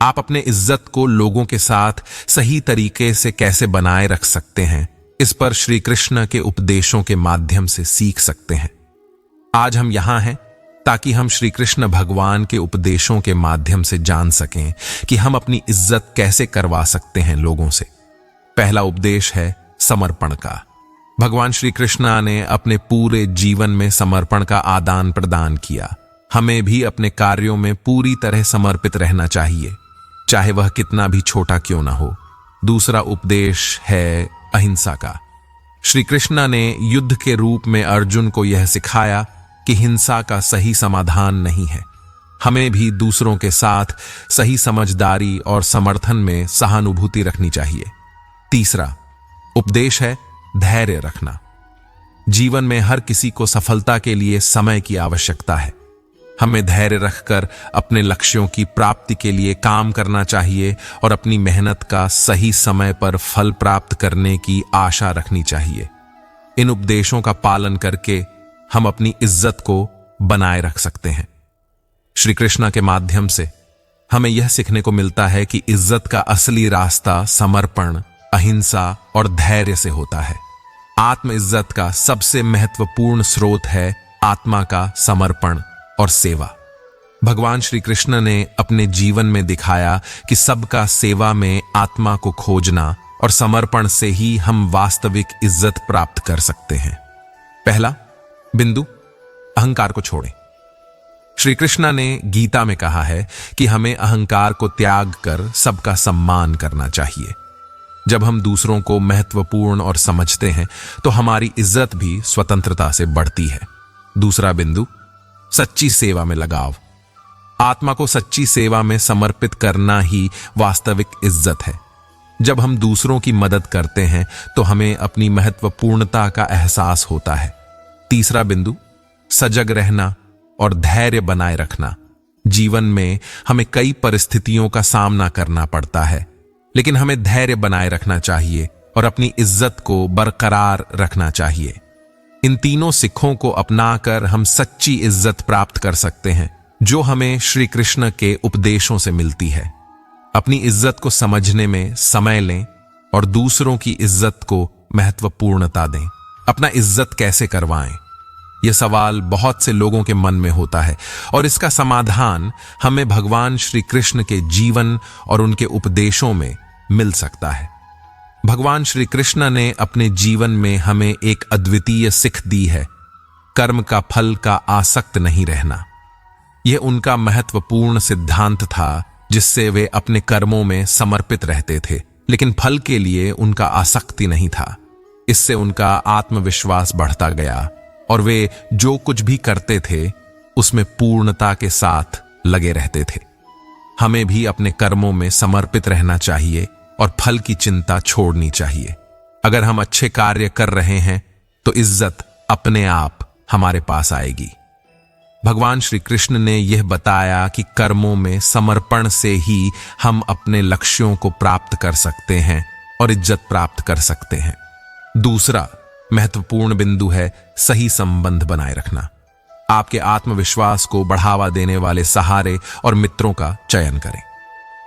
आप अपने इज्जत को लोगों के साथ सही तरीके से कैसे बनाए रख सकते हैं, इस पर श्री कृष्ण के उपदेशों के माध्यम से सीख सकते हैं। आज हम यहां हैं ताकि हम श्री कृष्ण भगवान के उपदेशों के माध्यम से जान सकें कि हम अपनी इज्जत कैसे करवा सकते हैं लोगों से। पहला उपदेश है समर्पण का। भगवान श्री कृष्ण ने अपने पूरे जीवन में समर्पण का आदान प्रदान किया। हमें भी अपने कार्यों में पूरी तरह समर्पित रहना चाहिए, चाहे वह कितना भी छोटा क्यों ना हो। दूसरा उपदेश है अहिंसा का। श्री कृष्ण ने युद्ध के रूप में अर्जुन को यह सिखाया कि हिंसा का सही समाधान नहीं है। हमें भी दूसरों के साथ सही समझदारी और समर्थन में सहानुभूति रखनी चाहिए। तीसरा उपदेश है धैर्य रखना। जीवन में हर किसी को सफलता के लिए समय की आवश्यकता है। हमें धैर्य रखकर अपने लक्ष्यों की प्राप्ति के लिए काम करना चाहिए और अपनी मेहनत का सही समय पर फल प्राप्त करने की आशा रखनी चाहिए। इन उपदेशों का पालन करके हम अपनी इज्जत को बनाए रख सकते हैं। श्री कृष्ण के माध्यम से हमें यह सीखने को मिलता है कि इज्जत का असली रास्ता समर्पण, अहिंसा और धैर्य से होता है। आत्म इज्जत का सबसे महत्वपूर्ण स्रोत है आत्मा का समर्पण और सेवा। भगवान श्री कृष्ण ने अपने जीवन में दिखाया कि सबका सेवा में आत्मा को खोजना और समर्पण से ही हम वास्तविक इज्जत प्राप्त कर सकते हैं। पहला बिंदु, अहंकार को छोड़ें। श्री कृष्ण ने गीता में कहा है कि हमें अहंकार को त्याग कर सबका सम्मान करना चाहिए। जब हम दूसरों को महत्वपूर्ण और समझते हैं तो हमारी इज्जत भी स्वतंत्रता से बढ़ती है। दूसरा बिंदु, सच्ची सेवा में लगाव। आत्मा को सच्ची सेवा में समर्पित करना ही वास्तविक इज्जत है। जब हम दूसरों की मदद करते हैं तो हमें अपनी महत्वपूर्णता का एहसास होता है। तीसरा बिंदु, सजग रहना और धैर्य बनाए रखना। जीवन में हमें कई परिस्थितियों का सामना करना पड़ता है, लेकिन हमें धैर्य बनाए रखना चाहिए और अपनी इज्जत को बरकरार रखना चाहिए। इन तीनों सिखों को अपनाकर हम सच्ची इज्जत प्राप्त कर सकते हैं, जो हमें श्री कृष्ण के उपदेशों से मिलती है। अपनी इज्जत को समझने में समय लें और दूसरों की इज्जत को महत्वपूर्णता दें। अपना इज्जत कैसे करवाएं? यह सवाल बहुत से लोगों के मन में होता है और इसका समाधान हमें भगवान श्री कृष्ण के जीवन और उनके उपदेशों में मिल सकता है। भगवान श्री कृष्ण ने अपने जीवन में हमें एक अद्वितीय सिख दी है, कर्म का फल का आसक्त नहीं रहना। यह उनका महत्वपूर्ण सिद्धांत था, जिससे वे अपने कर्मों में समर्पित रहते थे, लेकिन फल के लिए उनका आसक्ति नहीं था। इससे उनका आत्मविश्वास बढ़ता गया और वे जो कुछ भी करते थे उसमें पूर्णता के साथ लगे रहते थे। हमें भी अपने कर्मों में समर्पित रहना चाहिए और फल की चिंता छोड़नी चाहिए। अगर हम अच्छे कार्य कर रहे हैं तो इज्जत अपने आप हमारे पास आएगी। भगवान श्री कृष्ण ने यह बताया कि कर्मों में समर्पण से ही हम अपने लक्ष्यों को प्राप्त कर सकते हैं और इज्जत प्राप्त कर सकते हैं। दूसरा महत्वपूर्ण बिंदु है सही संबंध बनाए रखना। आपके आत्मविश्वास को बढ़ावा देने वाले सहारे और मित्रों का चयन करें।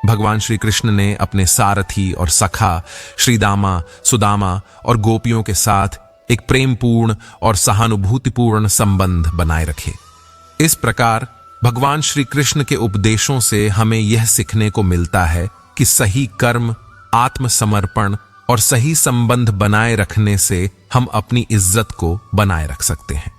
भगवान श्री कृष्ण ने अपने सारथी और सखा श्रीदामा, सुदामा और गोपियों के साथ एक प्रेमपूर्ण और सहानुभूतिपूर्ण संबंध बनाए रखे। इस प्रकार भगवान श्री कृष्ण के उपदेशों से हमें यह सीखने को मिलता है कि सही कर्म, आत्मसमर्पण और सही संबंध बनाए रखने से हम अपनी इज्जत को बनाए रख सकते हैं।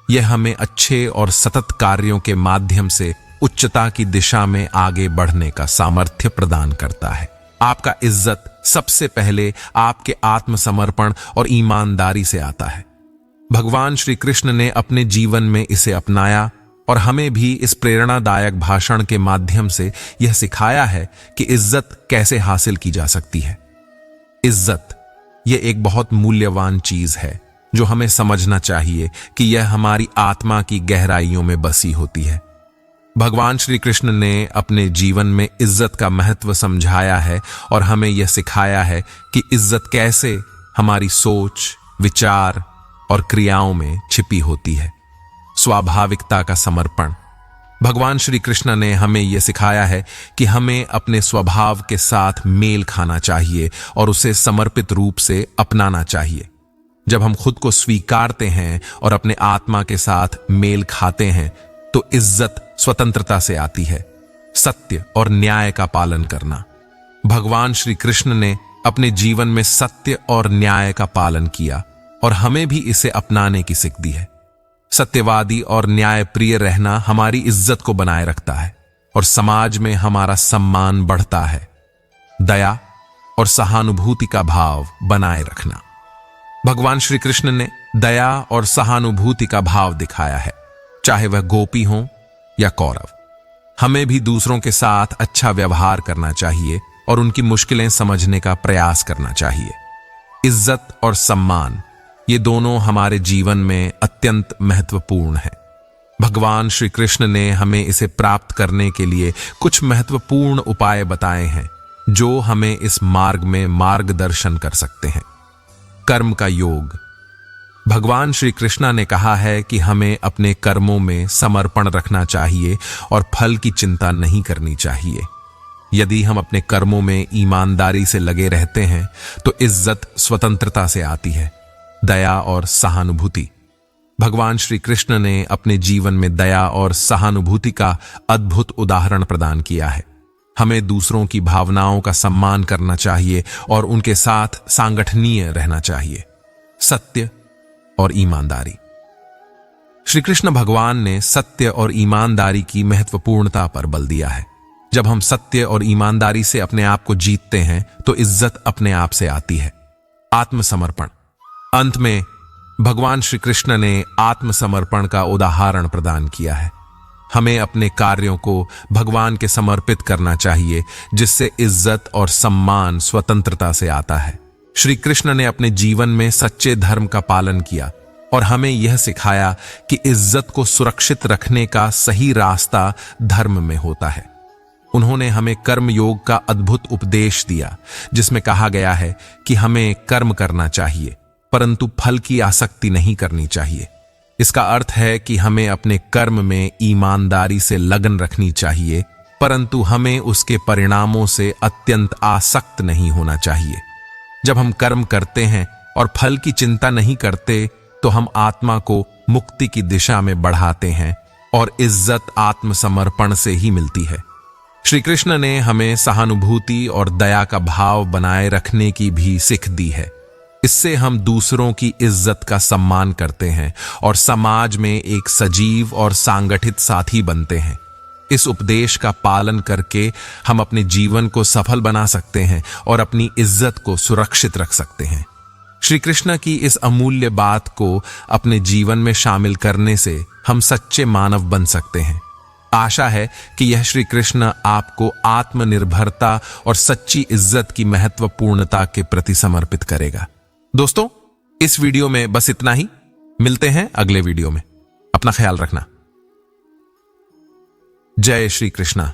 यह हमें अच्छे और सतत कार्यों के माध्यम से उच्चता की दिशा में आगे बढ़ने का सामर्थ्य प्रदान करता है। आपका इज्जत सबसे पहले आपके आत्मसमर्पण और ईमानदारी से आता है। भगवान श्री कृष्ण ने अपने जीवन में इसे अपनाया और हमें भी इस प्रेरणादायक भाषण के माध्यम से यह सिखाया है कि इज्जत कैसे हासिल की जा सकती है। इज्जत यह एक बहुत मूल्यवान चीज है जो हमें समझना चाहिए कि यह हमारी आत्मा की गहराइयों में बसी होती है। भगवान श्री कृष्ण ने अपने जीवन में इज्जत का महत्व समझाया है और हमें यह सिखाया है कि इज्जत कैसे हमारी सोच, विचार और क्रियाओं में छिपी होती है। स्वाभाविकता का समर्पण। भगवान श्री कृष्ण ने हमें यह सिखाया है कि हमें अपने स्वभाव के साथ मेल खाना चाहिए और उसे समर्पित रूप से अपनाना चाहिए। जब हम खुद को स्वीकारते हैं और अपने आत्मा के साथ मेल खाते हैं तो इज्जत स्वतंत्रता से आती है। सत्य और न्याय का पालन करना। भगवान श्री कृष्ण ने अपने जीवन में सत्य और न्याय का पालन किया और हमें भी इसे अपनाने की सीख दी है। सत्यवादी और न्यायप्रिय रहना हमारी इज्जत को बनाए रखता है और समाज में हमारा सम्मान बढ़ता है। दया और सहानुभूति का भाव बनाए रखना। भगवान श्री कृष्ण ने दया और सहानुभूति का भाव दिखाया है, चाहे वह गोपी हो या कौरव। हमें भी दूसरों के साथ अच्छा व्यवहार करना चाहिए और उनकी मुश्किलें समझने का प्रयास करना चाहिए। इज्जत और सम्मान, ये दोनों हमारे जीवन में अत्यंत महत्वपूर्ण हैं। भगवान श्री कृष्ण ने हमें इसे प्राप्त करने के लिए कुछ महत्वपूर्ण उपाय बताए हैं जो हमें इस मार्ग में मार्गदर्शन कर सकते हैं। कर्म का योग। भगवान श्री कृष्ण ने कहा है कि हमें अपने कर्मों में समर्पण रखना चाहिए और फल की चिंता नहीं करनी चाहिए। यदि हम अपने कर्मों में ईमानदारी से लगे रहते हैं तो इज्जत स्वतंत्रता से आती है। दया और सहानुभूति। भगवान श्री कृष्ण ने अपने जीवन में दया और सहानुभूति का अद्भुत उदाहरण प्रदान किया है। हमें दूसरों की भावनाओं का सम्मान करना चाहिए और उनके साथ सांगठनीय रहना चाहिए। सत्य और ईमानदारी। श्री कृष्ण भगवान ने सत्य और ईमानदारी की महत्वपूर्णता पर बल दिया है। जब हम सत्य और ईमानदारी से अपने आप को जीतते हैं तो इज्जत अपने आप से आती है। आत्मसमर्पण। अंत में भगवान श्री कृष्ण ने आत्मसमर्पण का उदाहरण प्रदान किया है। हमें अपने कार्यों को भगवान के समर्पित करना चाहिए, जिससे इज्जत और सम्मान स्वतंत्रता से आता है। श्री कृष्ण ने अपने जीवन में सच्चे धर्म का पालन किया और हमें यह सिखाया कि इज्जत को सुरक्षित रखने का सही रास्ता धर्म में होता है। उन्होंने हमें कर्म योग का अद्भुत उपदेश दिया, जिसमें कहा गया है कि हमें कर्म करना चाहिए परंतु फल की आसक्ति नहीं करनी चाहिए। इसका अर्थ है कि हमें अपने कर्म में ईमानदारी से लगन रखनी चाहिए, परंतु हमें उसके परिणामों से अत्यंत आसक्त नहीं होना चाहिए। जब हम कर्म करते हैं और फल की चिंता नहीं करते तो हम आत्मा को मुक्ति की दिशा में बढ़ाते हैं और इज्जत आत्मसमर्पण से ही मिलती है। श्री कृष्ण ने हमें सहानुभूति और दया का भाव बनाए रखने की भी सीख दी है। इससे हम दूसरों की इज्जत का सम्मान करते हैं और समाज में एक सजीव और सांगठित साथी बनते हैं। इस उपदेश का पालन करके हम अपने जीवन को सफल बना सकते हैं और अपनी इज्जत को सुरक्षित रख सकते हैं। श्री कृष्ण की इस अमूल्य बात को अपने जीवन में शामिल करने से हम सच्चे मानव बन सकते हैं। आशा है कि यह श्री कृष्ण आपको आत्मनिर्भरता और सच्ची इज्जत की महत्वपूर्णता के प्रति समर्पित करेगा। दोस्तों, इस वीडियो में बस इतना ही। मिलते हैं अगले वीडियो में। अपना ख्याल रखना। जय श्री कृष्ण।